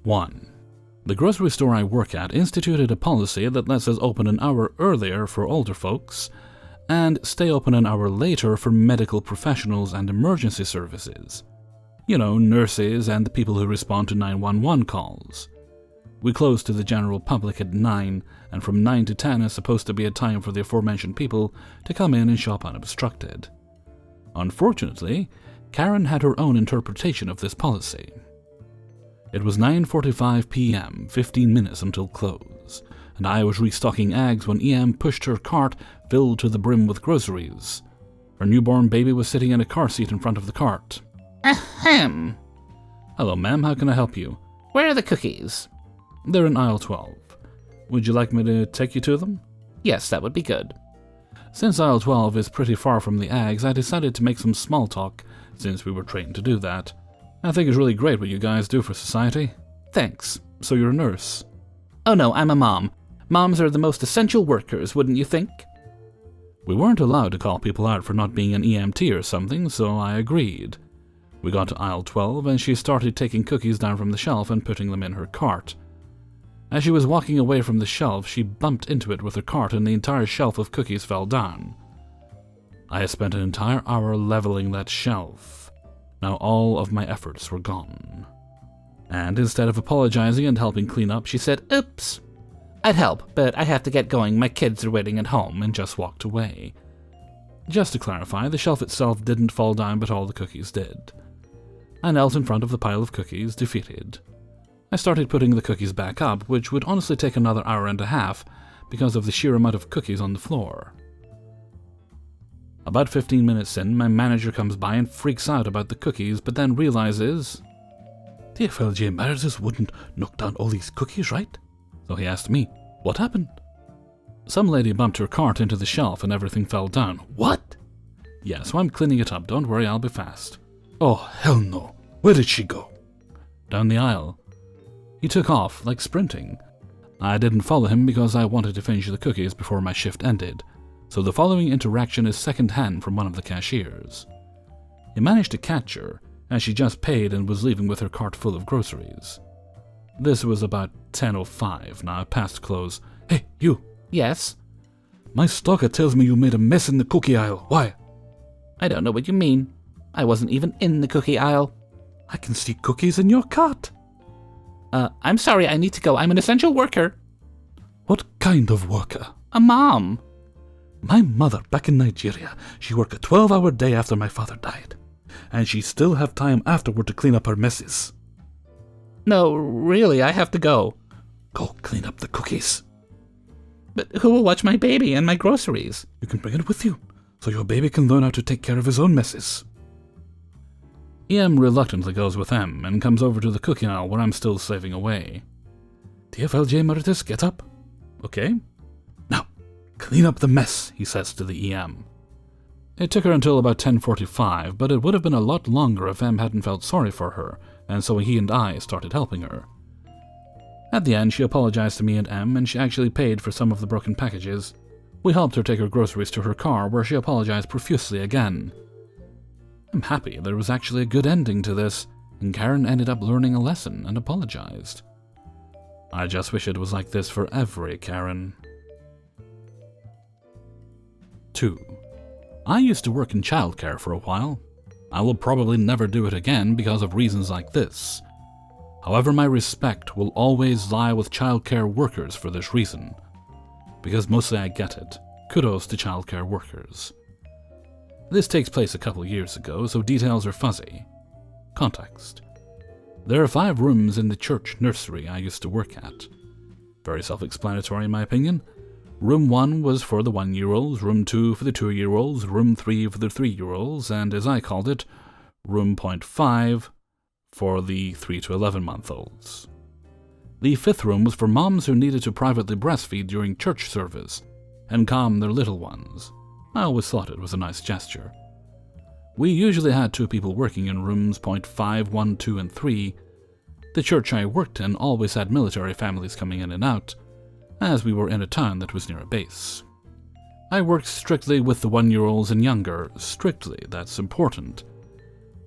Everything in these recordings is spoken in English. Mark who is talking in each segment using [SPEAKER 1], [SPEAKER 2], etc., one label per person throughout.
[SPEAKER 1] 1. The grocery store I work at instituted a policy that lets us open an hour earlier for older folks and stay open an hour later for medical professionals and emergency services. You know, nurses and the people who respond to 911 calls. We close to the general public at 9, and from 9 to 10 is supposed to be a time for the aforementioned people to come in and shop unobstructed. Unfortunately, Karen had her own interpretation of this policy. It was 9:45 p.m., 15 minutes until close, and I was restocking eggs when EM pushed her cart filled to the brim with groceries. Her newborn baby was sitting in a car seat in front of the cart.
[SPEAKER 2] Ahem.
[SPEAKER 1] Hello, ma'am. How can I help you?
[SPEAKER 2] Where are the cookies?
[SPEAKER 1] They're in aisle 12. Would you like me to take you to them?
[SPEAKER 2] Yes, that would be good.
[SPEAKER 1] Since aisle 12 is pretty far from the eggs, I decided to make some small talk, since we were trained to do that. I think it's really great what you guys do for society.
[SPEAKER 2] Thanks.
[SPEAKER 1] So you're a nurse?
[SPEAKER 2] Oh no, I'm a mom. Moms are the most essential workers, wouldn't you think?
[SPEAKER 1] We weren't allowed to call people out for not being an EMT or something, so I agreed. We got to aisle 12, and she started taking cookies down from the shelf and putting them in her cart. As she was walking away from the shelf, she bumped into it with her cart, and the entire shelf of cookies fell down. I had spent an entire hour leveling that shelf. Now all of my efforts were gone. And instead of apologizing and helping clean up, she said, "Oops. I'd help, but I have to get going. My kids are waiting at home," and just walked away. Just to clarify, the shelf itself didn't fall down, but all the cookies did. I knelt in front of the pile of cookies, defeated. I started putting the cookies back up, which would honestly take another hour and a half because of the sheer amount of cookies on the floor. About 15 minutes in, my manager comes by and freaks out about the cookies, but then realizes TFLJ Meredith wouldn't knock down all these cookies, right? So he asked me, what happened? Some lady bumped her cart into the shelf and everything fell down. What? Yeah, so I'm cleaning it up. Don't worry, I'll be fast. Oh, hell no. Where did she go? Down the aisle. He took off, like sprinting. I didn't follow him because I wanted to finish the cookies before my shift ended, so the following interaction is second-hand from one of the cashiers. He managed to catch her, as she just paid and was leaving with her cart full of groceries. This was about 10:05, now past close. Hey, you!
[SPEAKER 2] Yes?
[SPEAKER 1] My stalker tells me you made a mess in the cookie aisle. Why?
[SPEAKER 2] I don't know what you mean. I wasn't even in the cookie aisle.
[SPEAKER 1] I can see cookies in your cart.
[SPEAKER 2] I'm sorry, I need to go. I'm an essential worker.
[SPEAKER 1] What kind of worker?
[SPEAKER 2] A mom.
[SPEAKER 1] My mother, back in Nigeria, she worked a 12-hour day after my father died, and she still have time afterward to clean up her messes.
[SPEAKER 2] No, really, I have to go.
[SPEAKER 1] Go clean up the cookies.
[SPEAKER 2] But who will watch my baby and my groceries?
[SPEAKER 1] You can bring it with you, so your baby can learn how to take care of his own messes. EM reluctantly goes with M and comes over to the cookie aisle where I'm still slaving away. TFLJ Meredith, get up. Okay. Now, clean up the mess, he says to the EM. It took her until about 10:45, but it would have been a lot longer if M hadn't felt sorry for her, and so he and I started helping her. At the end, she apologized to me and M, and she actually paid for some of the broken packages. We helped her take her groceries to her car, where she apologized profusely again. I'm happy there was actually a good ending to this, and Karen ended up learning a lesson and apologized. I just wish it was like this for every Karen. 2. I used to work in childcare for a while. I will probably never do it again because of reasons like this. However, my respect will always lie with childcare workers for this reason. Because mostly I get it. Kudos to childcare workers. This takes place a couple years ago, so details are fuzzy. Context. There are 5 rooms in the church nursery I used to work at. Very self-explanatory in my opinion. Room 1 was for the 1-year-olds, room 2 for the 2-year-olds, room 3 for the 3-year-olds, and as I called it, room .5 for the 3 to 11-month-olds. The 5th room was for moms who needed to privately breastfeed during church service and calm their little ones. I always thought it was a nice gesture. We usually had 2 people working in rooms .5, 1, 2, and 3. The church I worked in always had military families coming in and out, as we were in a town that was near a base. I worked strictly with the 1-year-olds and younger. Strictly, that's important.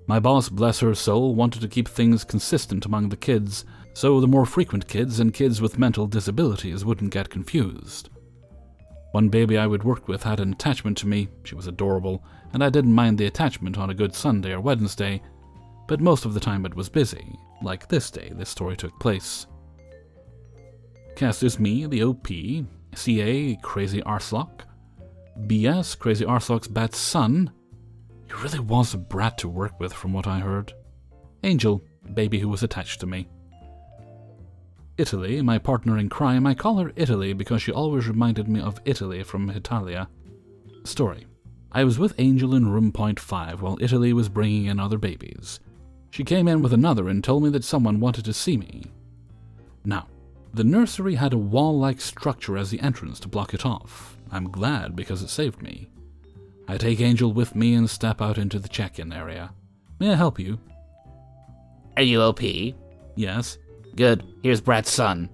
[SPEAKER 1] My boss, bless her soul, wanted to keep things consistent among the kids, so the more frequent kids and kids with mental disabilities wouldn't get confused. One baby I would work with had an attachment to me. She was adorable, and I didn't mind the attachment on a good Sunday or Wednesday, but most of the time it was busy, like this day this story took place. Cast is me, the OP, CA, Crazy Arslock, BS, Crazy Arslock's bad son. He really was a brat to work with from what I heard. Angel, baby who was attached to me. Italy, my partner in crime. I call her Italy because she always reminded me of Italy from Italia. Story. I was with Angel in room .5 while Italy was bringing in other babies. She came in with another and told me that someone wanted to see me. Now, the nursery had a wall-like structure as the entrance to block it off. I'm glad because it saved me. I take Angel with me and step out into the check-in area. May I help you?
[SPEAKER 2] Are you OP?
[SPEAKER 1] Yes.
[SPEAKER 2] Good. Here's Brad's son.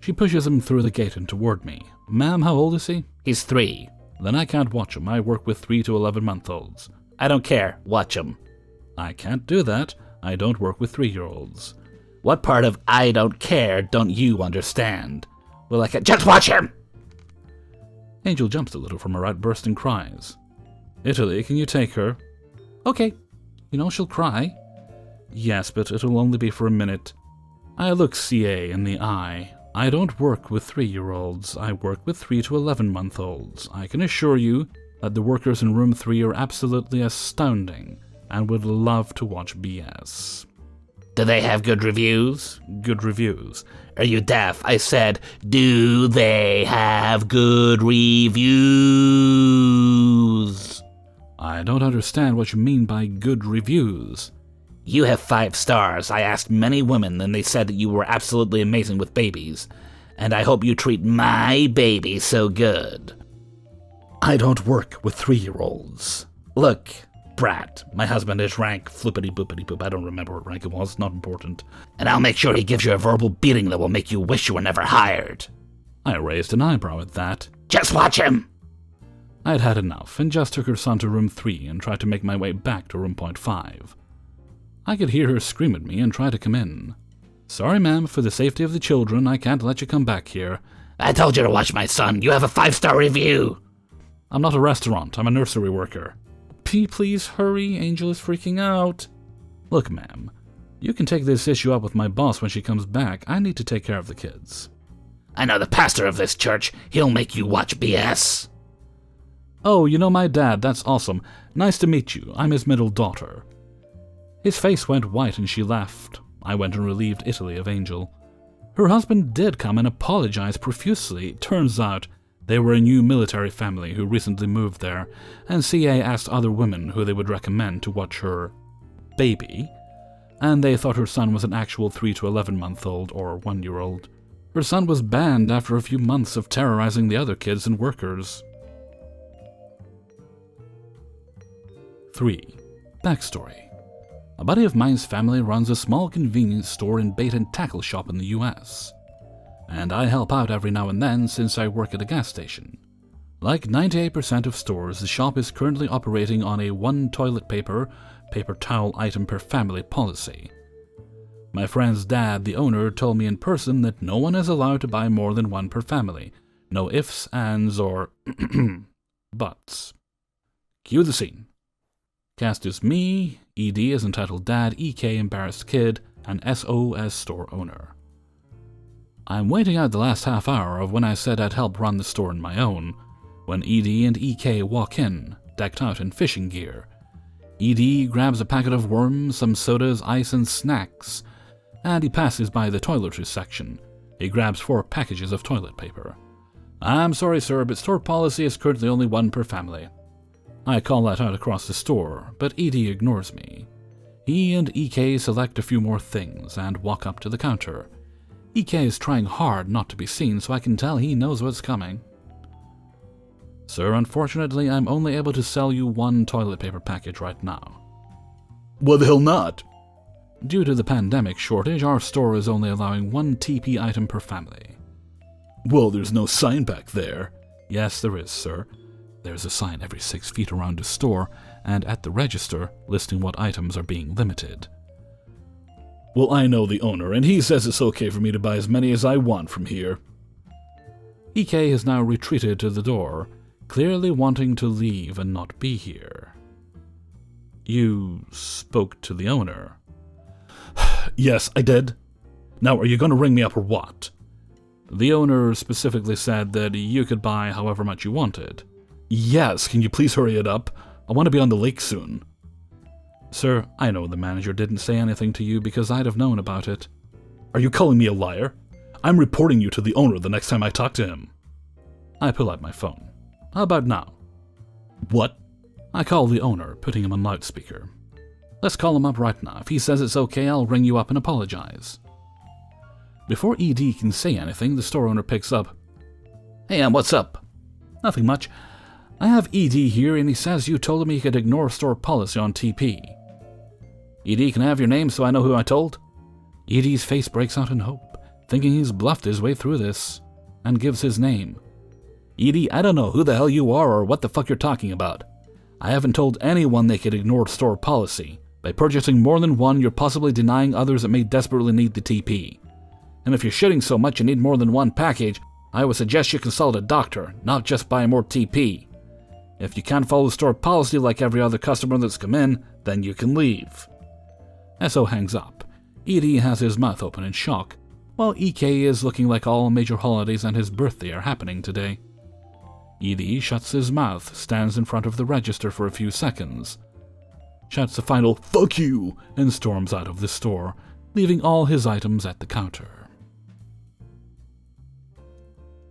[SPEAKER 1] She pushes him through the gate and toward me. Ma'am, how old is he?
[SPEAKER 2] He's 3.
[SPEAKER 1] Then I can't watch him. I work with 3 to 11-month-olds.
[SPEAKER 2] I don't care. Watch him.
[SPEAKER 1] I can't do that. I don't work with 3-year-olds.
[SPEAKER 2] What part of I don't care don't you understand? Well, I can just watch him!
[SPEAKER 1] Angel jumps a little from her outburst and cries. Italy, can you take her? Okay. You know she'll cry. Yes, but it'll only be for a minute. I look CA in the eye. I don't work with 3-year-olds. I work with 3 to 11-month-olds. I can assure you that the workers in room 3 are absolutely astounding and would love to watch BS.
[SPEAKER 2] Do they have good reviews?
[SPEAKER 1] Good reviews.
[SPEAKER 2] Are you deaf? I said, do they have good reviews?
[SPEAKER 1] I don't understand what you mean by good reviews.
[SPEAKER 2] You have 5 stars. I asked many women, and they said that you were absolutely amazing with babies. And I hope you treat my baby so good.
[SPEAKER 1] I don't work with 3-year-olds.
[SPEAKER 2] Look, Brat, my husband is rank flippity-boopity-boop. I don't remember what rank it was. Not important. And I'll make sure he gives you a verbal beating that will make you wish you were never hired.
[SPEAKER 1] I raised an eyebrow at that.
[SPEAKER 2] Just watch him!
[SPEAKER 1] I'd had enough, and just took her son to room 3 and tried to make my way back to room .5. I could hear her scream at me and try to come in. Sorry, ma'am, for the safety of the children, I can't let you come back here.
[SPEAKER 2] I told you to watch my son. You have a 5-star review.
[SPEAKER 1] I'm not a restaurant. I'm a nursery worker. Please hurry. Angel is freaking out. Look, ma'am, you can take this issue up with my boss when she comes back. I need to take care of the kids.
[SPEAKER 2] I know the pastor of this church. He'll make you watch BS.
[SPEAKER 1] Oh, you know my dad. That's awesome. Nice to meet you. I'm his middle daughter. His face went white and she left. I went and relieved Italy of Angel. Her husband did come and apologize profusely. Turns out they were a new military family who recently moved there, and CA asked other women who they would recommend to watch her baby, and they thought her son was an actual 3 to 11-month-old or 1-year-old. Her son was banned after a few months of terrorizing the other kids and workers. 3. Backstory. A buddy of mine's family runs a small convenience store and bait and tackle shop in the US, and I help out every now and then since I work at a gas station. Like 98% of stores, the shop is currently operating on a 1 toilet paper towel item per family policy. My friend's dad, the owner, told me in person that no one is allowed to buy more than 1 per family. No ifs, ands, or buts. Cue the scene. Cast is me, ED is entitled Dad, EK embarrassed kid, and SO as store owner. I'm waiting out the last half hour of when I said I'd help run the store on my own, when ED and EK walk in, decked out in fishing gear. ED grabs a packet of worms, some sodas, ice, and snacks, and he passes by the toiletries section. He grabs 4 packages of toilet paper. I'm sorry, sir, but store policy is currently only 1 per family. I call that out across the store, but ED ignores me. He and EK select a few more things and walk up to the counter. EK is trying hard not to be seen, so I can tell he knows what's coming. Sir, unfortunately, I'm only able to sell you 1 toilet paper package right now.
[SPEAKER 3] Why the hell not?
[SPEAKER 1] Due to the pandemic shortage, our store is only allowing 1 TP item per family.
[SPEAKER 3] Well, there's no sign back there.
[SPEAKER 1] Yes, there is, sir. There's a sign every 6 feet around the store and at the register listing what items are being limited.
[SPEAKER 3] Well, I know the owner, and he says it's okay for me to buy as many as I want from here.
[SPEAKER 1] EK has now retreated to the door, clearly wanting to leave and not be here. You spoke to the owner?
[SPEAKER 3] Yes, I did. Now, are you going to ring me up or what?
[SPEAKER 1] The owner specifically said that you could buy however much you wanted.
[SPEAKER 3] Yes, can you please hurry it up? I want to be on the lake soon.
[SPEAKER 1] Sir, I know the manager didn't say anything to you because I'd have known about it.
[SPEAKER 3] Are you calling me a liar? I'm reporting you to the owner the next time I talk to him.
[SPEAKER 1] I pull out my phone. How about now?
[SPEAKER 3] What?
[SPEAKER 1] I call the owner, putting him on loudspeaker. Let's call him up right now. If he says it's okay, I'll ring you up and apologize. Before ED can say anything, the store owner picks up.
[SPEAKER 2] Hey, what's up?
[SPEAKER 1] Nothing much. I have ED here and he says you told him he could ignore store policy on TP.
[SPEAKER 2] ED, can I have your name so I know who I told?
[SPEAKER 1] ED's face breaks out in hope, thinking he's bluffed his way through this, and gives his name.
[SPEAKER 2] ED, I don't know who the hell you are or what the fuck you're talking about. I haven't told anyone they could ignore store policy. By purchasing more than one, you're possibly denying others that may desperately need the TP. And if you're shitting so much you need more than one package, I would suggest you consult a doctor, not just buy more TP. If you can't follow store policy like every other customer that's come in, then you can leave.
[SPEAKER 1] SO hangs up. ED has his mouth open in shock, while EK is looking like all major holidays and his birthday are happening today. ED shuts his mouth, stands in front of the register for a few seconds, shouts a final "fuck you" and storms out of the store, leaving all his items at the counter.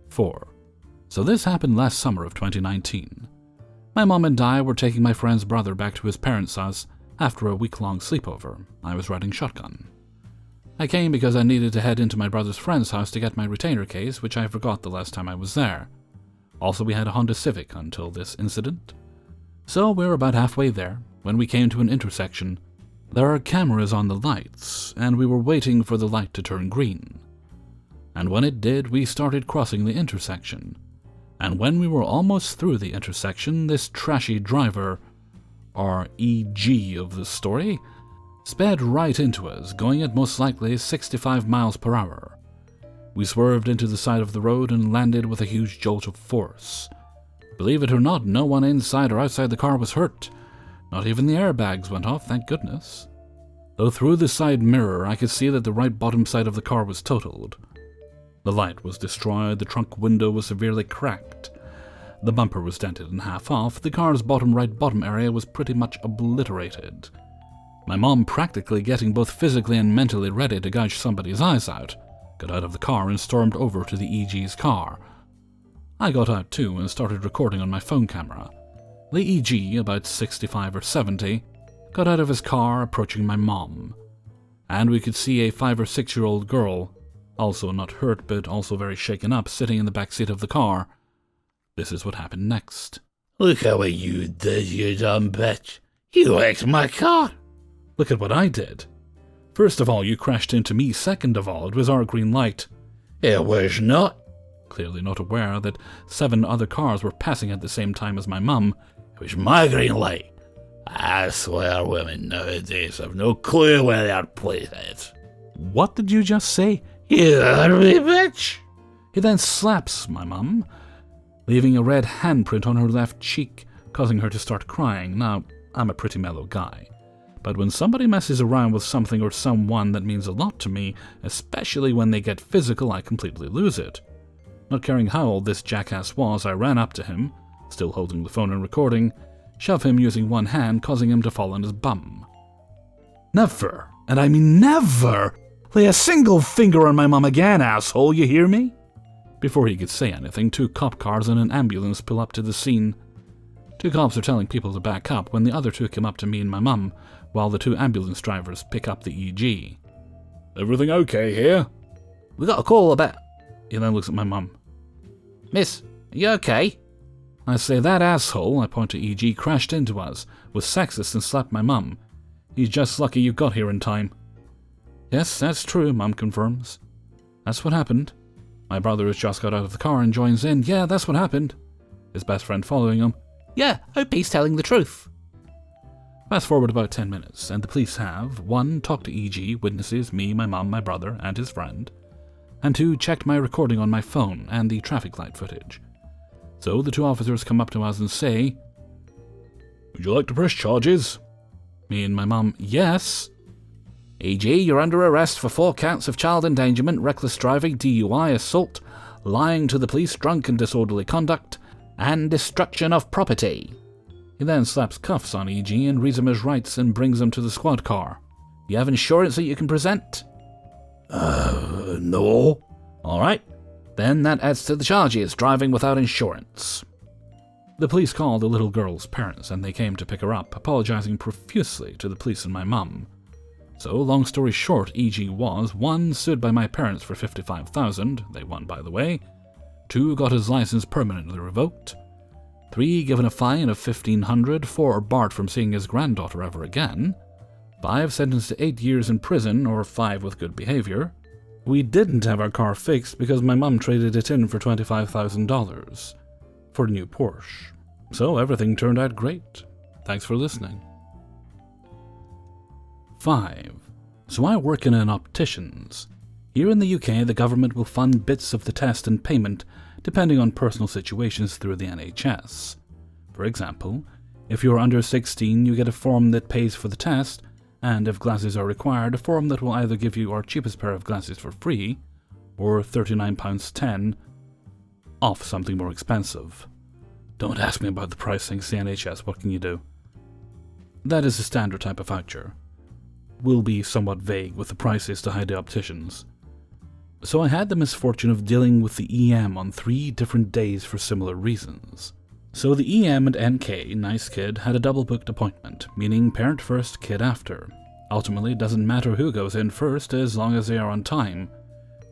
[SPEAKER 1] 4. So this happened last summer of 2019. My mom and I were taking my friend's brother back to his parents' house after a week-long sleepover. I was riding shotgun. I came because I needed to head into my brother's friend's house to get my retainer case, which I forgot the last time I was there. Also, we had a Honda Civic until this incident. So we were about halfway there when we came to an intersection. There are cameras on the lights, and we were waiting for the light to turn green. And when it did, we started crossing the intersection. And when we were almost through the intersection, this trashy driver, our EG of the story, sped right into us, going at most likely 65 miles per hour. We swerved into the side of the road and landed with a huge jolt of force. Believe it or not, no one inside or outside the car was hurt. Not even the airbags went off, thank goodness. Though through the side mirror, I could see that the right bottom side of the car was totaled. The light was destroyed, the trunk window was severely cracked. The bumper was dented and half off, the car's right bottom area was pretty much obliterated. My mom, practically getting both physically and mentally ready to gouge somebody's eyes out, got out of the car and stormed over to the EG's car. I got out too and started recording on my phone camera. The EG, about 65 or 70, got out of his car approaching my mom. And we could see a 5 or 6-year-old girl, also not hurt but also very shaken up, sitting in the back seat of the car. This is what happened next.
[SPEAKER 2] Look at what you did, you dumb bitch. You wrecked my car.
[SPEAKER 1] Look at what I did. First of all, you crashed into me. Second of all, it was our green light.
[SPEAKER 2] It was not.
[SPEAKER 1] Clearly not aware that 7 other cars were passing at the same time as my mum.
[SPEAKER 2] It was my green light. I swear women nowadays have no clue where their place is.
[SPEAKER 1] What did you just say?
[SPEAKER 2] You ugly bitch.
[SPEAKER 1] He then slaps my mum, leaving a red handprint on her left cheek, causing her to start crying. Now, I'm a pretty mellow guy, but when somebody messes around with something or someone that means a lot to me, especially when they get physical, I completely lose it. Not caring how old this jackass was, I ran up to him, still holding the phone and recording, shove him using one hand, causing him to fall on his bum. Never, and I mean never, lay a single finger on my mum again, asshole, you hear me? Before he could say anything, 2 cop cars and an ambulance pull up to the scene. 2 cops are telling people to back up when the other 2 come up to me and my mum, while the 2 ambulance drivers pick up the EG.
[SPEAKER 3] Everything okay here?
[SPEAKER 2] We got a call about...
[SPEAKER 1] He then looks at my mum.
[SPEAKER 2] Miss, are you okay?
[SPEAKER 1] I say, that asshole, I point to EG, crashed into us, was sexist and slapped my mum. He's just lucky you got here in time. Yes, that's true, Mum confirms. That's what happened. My brother has just got out of the car and joins in. Yeah, that's what happened. His best friend following him.
[SPEAKER 2] Yeah, hope he's telling the truth.
[SPEAKER 1] Fast forward about 10 minutes, and the police have 1. Talked to E.G., witnesses, me, my mum, my brother, and his friend, and 2. Checked my recording on my phone and the traffic light footage. So the 2 officers come up to us and say, "Would you like to press charges?" Me and my mum, "Yes." "E.G., you're under arrest for 4 counts of child endangerment, reckless driving, DUI, assault, lying to the police, drunk and disorderly conduct, and destruction of property." He then slaps cuffs on E.G. and reads him his rights and brings him to the squad car. "You have insurance that you can present?"
[SPEAKER 3] No.
[SPEAKER 1] "Alright, then that adds to the charges, driving without insurance." The police called the little girl's parents and they came to pick her up, apologizing profusely to the police and my mum. So, long story short, E.G. was 1. Sued by my parents for $55,000, they won by the way, 2. Got his license permanently revoked, 3. Given a fine of $1,500, 4. Barred from seeing his granddaughter ever again, 5. Sentenced to 8 years in prison, or 5 with good behavior. We didn't have our car fixed because my mum traded it in for $25,000 for a new Porsche. So everything turned out great. Thanks for listening. 5. So I work in an optician's. Here in the UK, the government will fund bits of the test and payment depending on personal situations through the NHS. For example, if you're under 16, you get a form that pays for the test, and if glasses are required, a form that will either give you our cheapest pair of glasses for free, or £39.10 off something more expensive. Don't ask me about the pricing, it's the NHS, what can you do? That is a standard type of voucher. Will be somewhat vague with the prices to hide the opticians. So I had the misfortune of dealing with the EM on 3 different days for similar reasons. So the EM and NK, nice kid, had a double booked appointment, meaning parent first, kid after. Ultimately, it doesn't matter who goes in first as long as they are on time,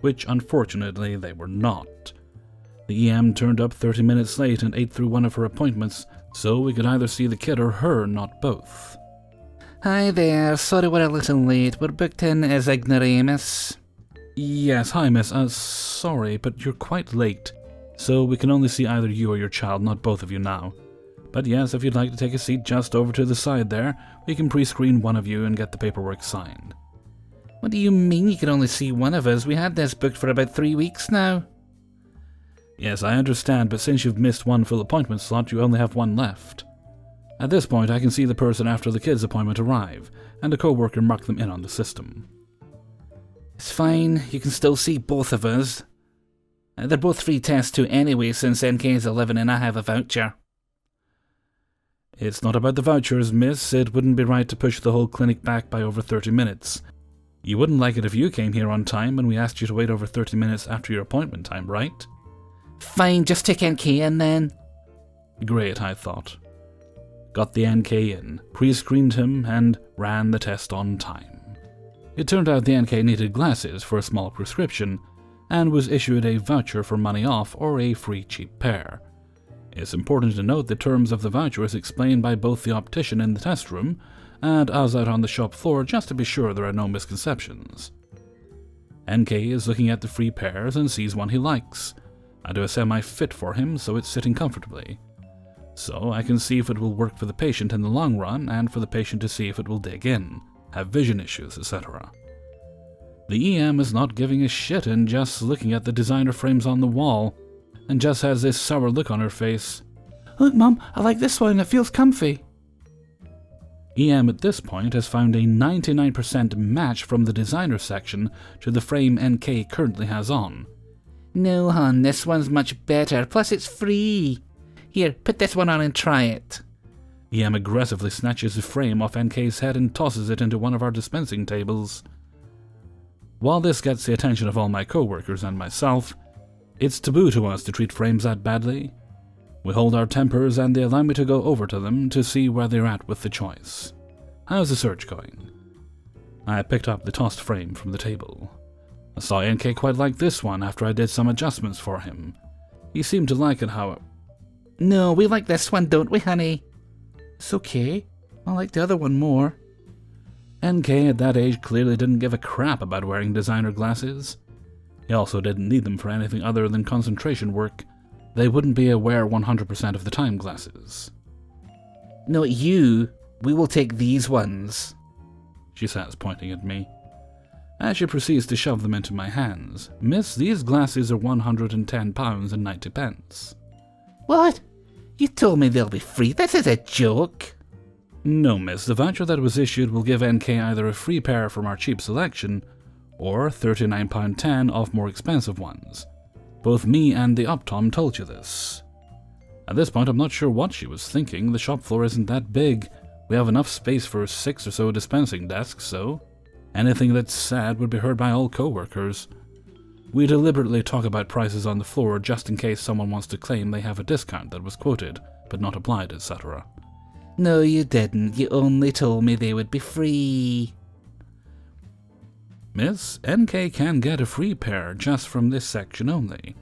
[SPEAKER 1] which unfortunately they were not. The EM turned up 30 minutes late and ate through one of her appointments, so we could either see the kid or her, not both.
[SPEAKER 2] Hi there, sorry we're a little late. We're booked in as ignoramus.
[SPEAKER 1] Yes, hi miss, sorry, but you're quite late, so we can only see either you or your child, not both of you now. But yes, if you'd like to take a seat just over to the side there, we can pre-screen one of you and get the paperwork signed.
[SPEAKER 2] What do you mean you can only see one of us? We had this booked for about 3 weeks now.
[SPEAKER 1] Yes, I understand, but since you've missed 1 full appointment slot, you only have 1 left. At this point, I can see the person after the kid's appointment arrive, and a co-worker mark them in on the system.
[SPEAKER 2] It's fine, you can still see both of us. They're both free tests too anyway, since NK is 11 and I have a voucher.
[SPEAKER 1] It's not about the vouchers, miss. It wouldn't be right to push the whole clinic back by over 30 minutes. You wouldn't like it if you came here on time and we asked you to wait over 30 minutes after your appointment time, right?
[SPEAKER 2] Fine, just take NK in then.
[SPEAKER 1] Great, I thought. Got the NK in, pre-screened him, and ran the test on time. It turned out the NK needed glasses for a small prescription, and was issued a voucher for money off or a free cheap pair. It's important to note the terms of the voucher is explained by both the optician in the test room and us out on the shop floor just to be sure there are no misconceptions. NK is looking at the free pairs and sees one he likes. I do a semi-fit for him so it's sitting comfortably. So I can see if it will work for the patient in the long run and for the patient to see if it will dig in, have vision issues, etc. The EM is not giving a shit and just looking at the designer frames on the wall, and just has this sour look on her face.
[SPEAKER 2] Look, Mum, I like this one, it feels comfy.
[SPEAKER 1] EM at this point has found a 99% match from the designer section to the frame NK currently has on.
[SPEAKER 2] No, hon, this one's much better, plus it's free. Here, put this one on and try it.
[SPEAKER 1] EM aggressively snatches the frame off NK's head and tosses it into one of our dispensing tables. While this gets the attention of all my co-workers and myself, it's taboo to us to treat frames that badly. We hold our tempers and they allow me to go over to them to see where they're at with the choice. How's the search going? I picked up the tossed frame from the table. I saw NK quite like this one after I did some adjustments for him. He seemed to like it how...
[SPEAKER 2] No, we like this one, don't we, honey? It's okay. I like the other one more.
[SPEAKER 1] NK at that age clearly didn't give a crap about wearing designer glasses. He also didn't need them for anything other than concentration work. They wouldn't be a wear 100% of the time glasses.
[SPEAKER 2] No, you. We will take these ones,
[SPEAKER 1] she says, pointing at me. As she proceeds to shove them into my hands, Miss, these glasses are £110.90.
[SPEAKER 2] What? You told me they'll be free. This is a joke.
[SPEAKER 1] No, miss, the voucher that was issued will give NK either a free pair from our cheap selection, or £39.10 off more expensive ones. Both me and the Optom told you this. At this point, I'm not sure what she was thinking. The shop floor isn't that big. We have enough space for 6 or so dispensing desks, so anything that's said would be heard by all co-workers. We deliberately talk about prices on the floor just in case someone wants to claim they have a discount that was quoted, but not applied, etc.
[SPEAKER 2] No, you didn't. You only told me they would be free.
[SPEAKER 1] Miss, NK can get a free pair just from this section only.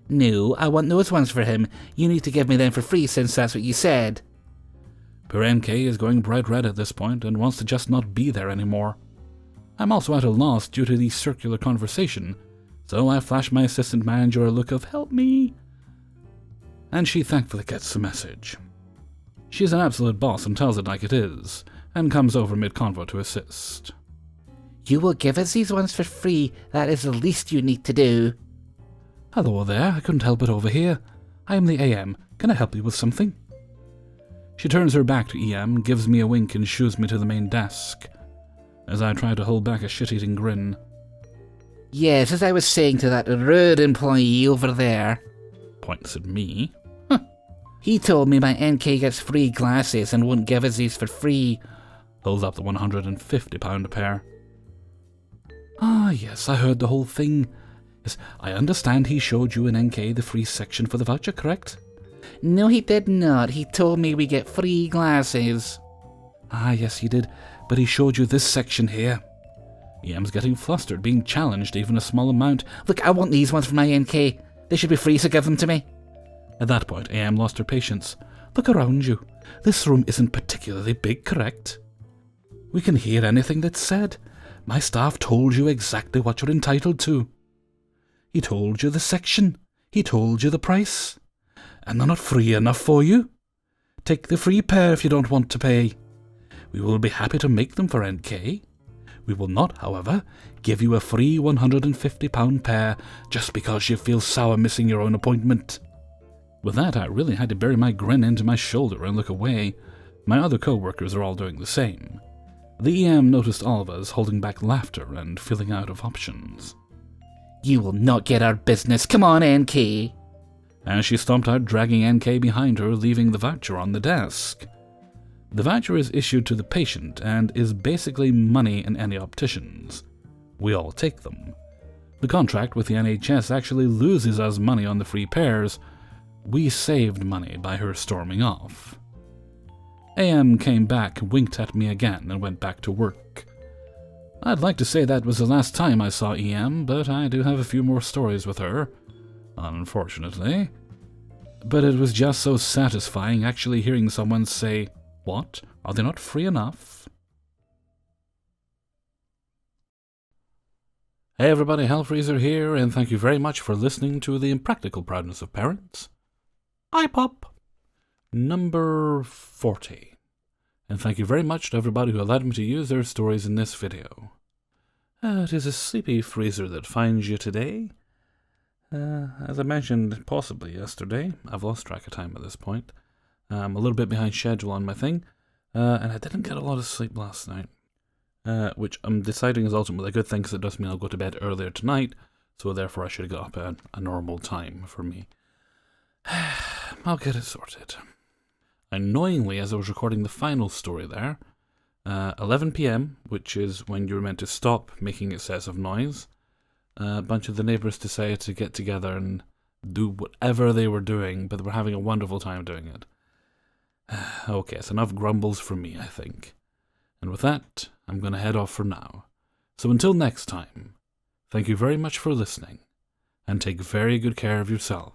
[SPEAKER 2] No, I want those ones for him. You need to give me them for free since that's what you said.
[SPEAKER 1] Poor NK is going bright red at this point and wants to just not be there anymore. I'm also at a loss due to the circular conversation, so I flash my assistant manager a look of "help me," and she thankfully gets the message. She's an absolute boss and tells it like it is, and comes over mid-convo to assist.
[SPEAKER 2] You will give us these ones for free. That is the least you need to do.
[SPEAKER 1] Hello there, I couldn't help it over here. I am the AM. Can I help you with something? She turns her back to EM, gives me a wink and shoos me to the main desk, as I try to hold back a shit-eating grin.
[SPEAKER 2] Yes, as I was saying to that rude employee over there.
[SPEAKER 1] Points at me.
[SPEAKER 2] He told me my NK gets free glasses and wouldn't give us these for free.
[SPEAKER 1] Holds up the £150 a pair. Ah, yes, I heard the whole thing. Yes, I understand he showed you in NK the free section for the voucher, correct?
[SPEAKER 2] No, he did not. He told me we get free glasses.
[SPEAKER 1] Ah, yes, he did, but he showed you this section here. EM's getting flustered, being challenged even a small amount.
[SPEAKER 2] Look, I want these ones for my NK. They should be free, so give them to me.
[SPEAKER 1] At that point, AM lost her patience. Look around you. This room isn't particularly big, correct? We can hear anything that's said. My staff told you exactly what you're entitled to. He told you the section. He told you the price. And they're not free enough for you. Take the free pair if you don't want to pay. We will be happy to make them for NK. We will not, however, give you a free £150 pair just because you feel sour missing your own appointment. With that, I really had to bury my grin into my shoulder and look away. My other co-workers are all doing the same. The EM noticed all of us holding back laughter and feeling out of options.
[SPEAKER 2] You will not get our business. Come on, NK.
[SPEAKER 1] And she stomped out, dragging NK behind her, leaving the voucher on the desk. The voucher is issued to the patient and is basically money in any opticians. We all take them. The contract with the NHS actually loses us money on the free pairs. We saved money by her storming off. AM came back, winked at me again, and went back to work. I'd like to say that was the last time I saw EM, but I do have a few more stories with her, unfortunately. But it was just so satisfying actually hearing someone say, "What? Are they not free enough?" Hey everybody, Hellfreezer here, and thank you very much for listening to the Impractical Proudness of Parents. iPop number 40. And thank you very much to everybody who allowed me to use their stories in this video. It is a sleepy freezer that finds you today. As I mentioned possibly yesterday, I've lost track of time at this point. I'm a little bit behind schedule on my thing, and I didn't get a lot of sleep last night. Which I'm deciding is ultimately a good thing because it does mean I'll go to bed earlier tonight, so therefore I should get up at a normal time for me. I'll get it sorted. Annoyingly, as I was recording the final story there, 11 PM, which is when you're meant to stop making excessive noise, a bunch of the neighbours decided to get together and do whatever they were doing, but they were having a wonderful time doing it. Okay, it's enough grumbles from me, I think. And with that, I'm going to head off for now. So until next time, thank you very much for listening, and take very good care of yourself.